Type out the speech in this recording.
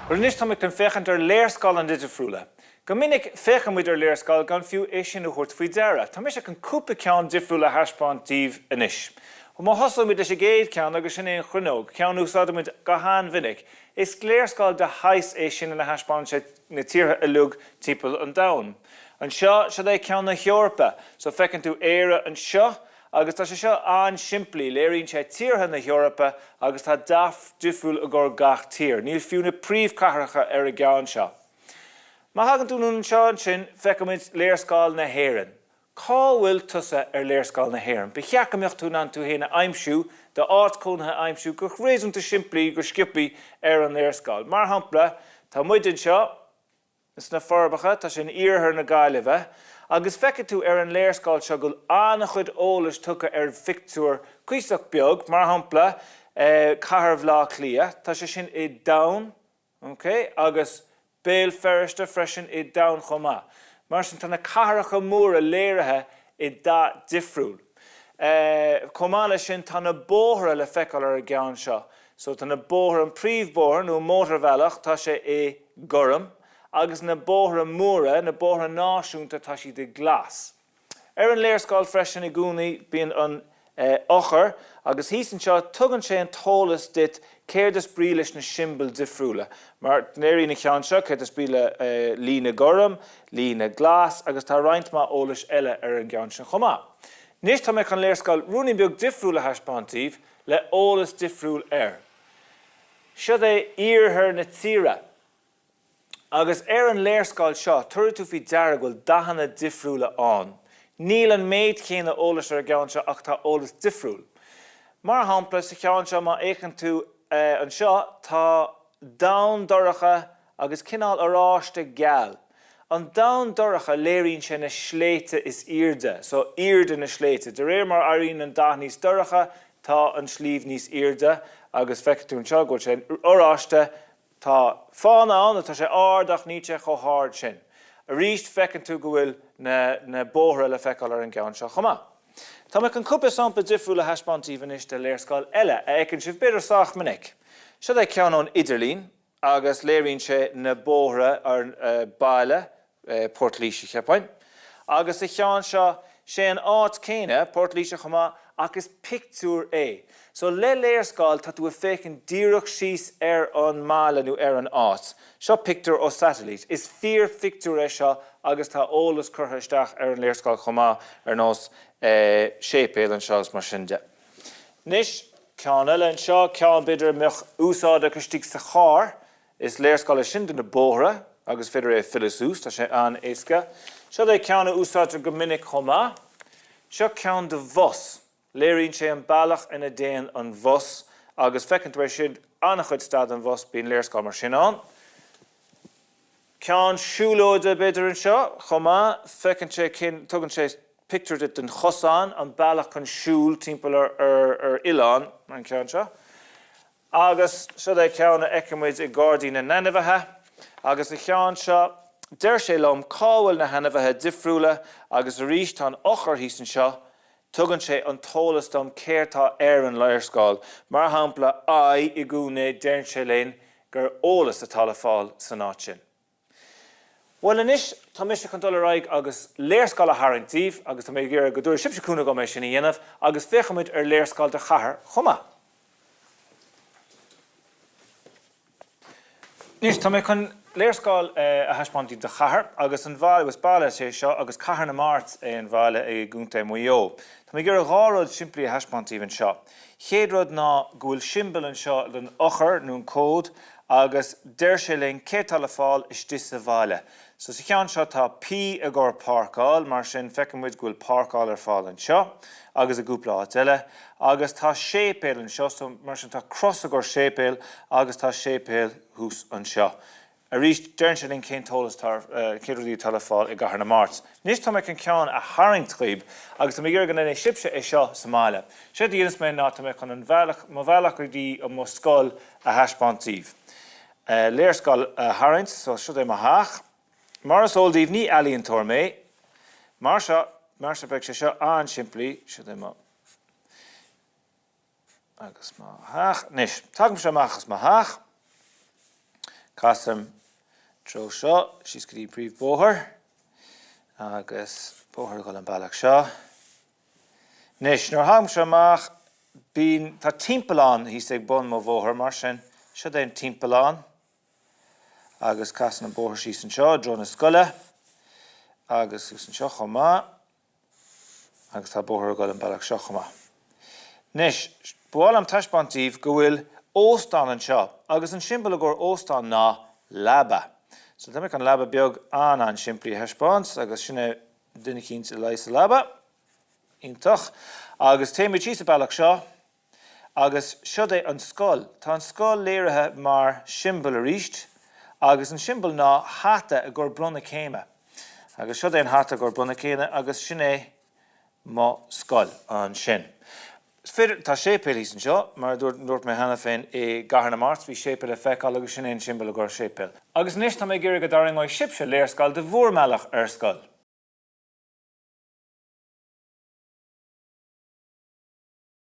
Wel nis tá an fechan ar léirscáil an didir friúla. Go minic fechan muid ar léirscáil gan fiú é sin a chuirt faoi deara. Tá mis an cúpla ceann difriúla thaispáintíomh inis. Má thosail muid is géad ceann agus sin é chruinóg, ceann úsáid muid go háan minic. Is léirscáil de hais é sin na thaispáinte na tíortha a lug timpeall an domhan. An seo é ceann na Heorpa, so fecinn tú éire an seo, agus tá sé seo an siimplí léiríonn sé tíortha na Heorpa agus tá daf difriúil a gur gach tír. Níl fiú na príomhcathacha ar a gceann seo. Má hagann tú nún seo sin feicimid léirscáil na hÉireann. Cá bhfuil tusa ar léirscáil na hÉireann. Ba cheacaimiocht tú ná tú héna aimsiú de áit cónathe aimsiú go réasúnta siimplí go sciupaí ar an léirscáil. Mar hampla, tá muidin seo is na forbacha, tá sin iarthar na Gaillimhe, agus feiceann tú ar an léirscáil seo go anna chud ólas tucha ar fictúr cuiseach beag, mar hampla cathair bhlá clia, tá sé sin i domhan, agus béal ferriste freisin i domhan chomá. Mar sin tá na cathairacha móra léirithe i dá difriúil. Comála sin tá na bóthra le feiceáil ar a gceann seo. So tá na bóthra an príomhbóthar nó mótarbhealach tá sé i gcuireann, agus na bóthra móra, na bóthra náisiúnta tá sí de glas. Ar an léirscáil freisin i gúnaí bíonn an ochar, agus hísann seo tugann sé an tólas dit céir is brí leis na simbal difriúla. Mar néirí na cheann seo céir is brí le lí na gcuireann, lí na glas, agus tá roinnt má ólas eile ar an gceann sin chomá. Nis tá méid an léirscáil rúnaí beag difriúla thaispáintíomh le ólas difriúil air. Seo é iarthar na tíre. Agus ar an léirscáil seo, tuair tú faoi deara go bhfuil dahanana difriúla ann. Níl an méid chéanna ólas ar a gceann seo ach tá ólas difriúil. Mar hampla sa cheann seo má éiceann tú an seo tá domhan doracha agus cinál aráiste geal. An domhan doracha léiríonn sé na sléite is irde, so irde na sléite. De réir mar airíonn an dath níos doracha tá an slíomh níos irde, agus feiceann tú an seo go sé aráiste tá fána an, tá sé ardach níte cho háard sin. A ríist feiceann tú go bhfuil na bóthra le feiceáil ar an gceann seo chomá. Tá me an cúpla sampla difriúla thaispáintíomh inis de léirscáil eile a éiceann sibh beidir sách minic. Seo é ceann ón Idirlín, agus léiríonn sé na bóthra ar baile, Portlaoise cheapáin. Agus a cheann seo sé an áit céine, Portlaoise chomá, agus pictiúr é. So le léirscáil tá tú a fécinn díreach síos ar an mála nó ar an áit. Seo pictiúr ó satellite. Is fíor pictiúr é seo agus tá ólas curtha isteach ar an léirscáil chomá ar nós sépéal an seogus mar sin de. Nis, ceann eile an seo, ceann beidir meach úsáid agus tí sa chár, is léirscáil sin de na bóthra, agus féidir é Phyllis ús, tá sé an éasca. Seo é ceann úsáid go minic chomá. Seo ceann de bhos. Léiríonn sé an bailach ina déan an bhos, agus feiceann tú siad annach chuid stad an bhos bíon léirscáil mar sin an. Ceann siúlóide beidir an seo, chomá, feiceann sé tugann sé picture dit den chosán, an bailach chun siúl timpeall ar Ileán, an ceann seo. Agus seo é ceann a eicimid i Gardaí na Nineveh, agus a cheann seo deir sé lom cábhfuil na Nineveh difriúla, agus a ríist tá an ochar hísann seo, tugann sé an tólas dom céirtá ar an léirscáil, mar hampla I gúna deirn sé léinn gur ólas a tal fáil san áit sin. Well inis, tá mis an dul raig agus léirscáil a tharraingtíomh, agus tá mé gur go dúir sibse cúna go mé sin i dhéanamh, agus féchamuid ar léirscáil de chathair chomá. Nis, tá mé chun léirscáil a thaispáintíomh de chathair, agus an bhaile was baile sé seo, agus chathair na mát é an bhaile é gúnta muo. Tá mé gur a gháród simplí a thaispáintíomh an seo. Chéadród ná go bhfuil simbal an seo den ochar nó an cód, agus deir sé léinn cé tal fáil is dis a bhaile. So sa cheann seo tá P a gur páircáil, mar sin feicimid go bhfuil páircáil ar fáil an seo, agus a gúpla áit eile, agus tá sépéal an seo, so mar sin tá cross a gur sépéal, agus tá sépéal hús an seo. A ríist deirn sé léinn cén tólas céadrodí tal fáil i gcathair na mát. Nis tá méid an ceann a tharraingtríb, agus tá mé gur gan é sibse é seo sa máile. Sé dhéanas mé ná tá mé chun an bhealach dí an mó scoil a thaispáintíomh. Léirscáil a tharraingt, so seo é mar thach. Mar is óldíomh ní ealaíonn tóir mé, mar se bheith sé seo an simplí, seo é mar agus má thach. Nis, tagam sé machchas má thach. Casam tro seo, síos go dtí príomh bóthar, agus bóthar go an bailach seo. Nis, nuair thugam seo amach, bín tá timpeáin hí ag bun mo bhóthar mar sin, seo é an timpeáin, agus casan an bóthar síos an seo, dro na scoile, agus síos an seo chomá, agus tá bóthar go an bailach seo chomá. Nis, bháil am taispántíomh go bhfuil óstán an seo, agus an simbol a gur óstán ná labba. So tá an labba beag an siimplí thaispáns, agus sinna duine cínt i leis labba, iontoch, agus téimid síos a bailach seo, agus seo é an scoil. Tá an scoil léirithe mar simbol a ríist, agus an simbol ná hata a gur brunna céime. Agus seo é an hata a gur brunna céine, agus sin é má scoil an sin. Tá sépéil hís an seo, mar dúirt mé hena féin i gahar na mát, bhí sépéil a feiceáil agus sin é an simbol a gur sépéil. Agus níos tá mé gur go daring óid sibse léirscoil de bhórmealach ar scoil.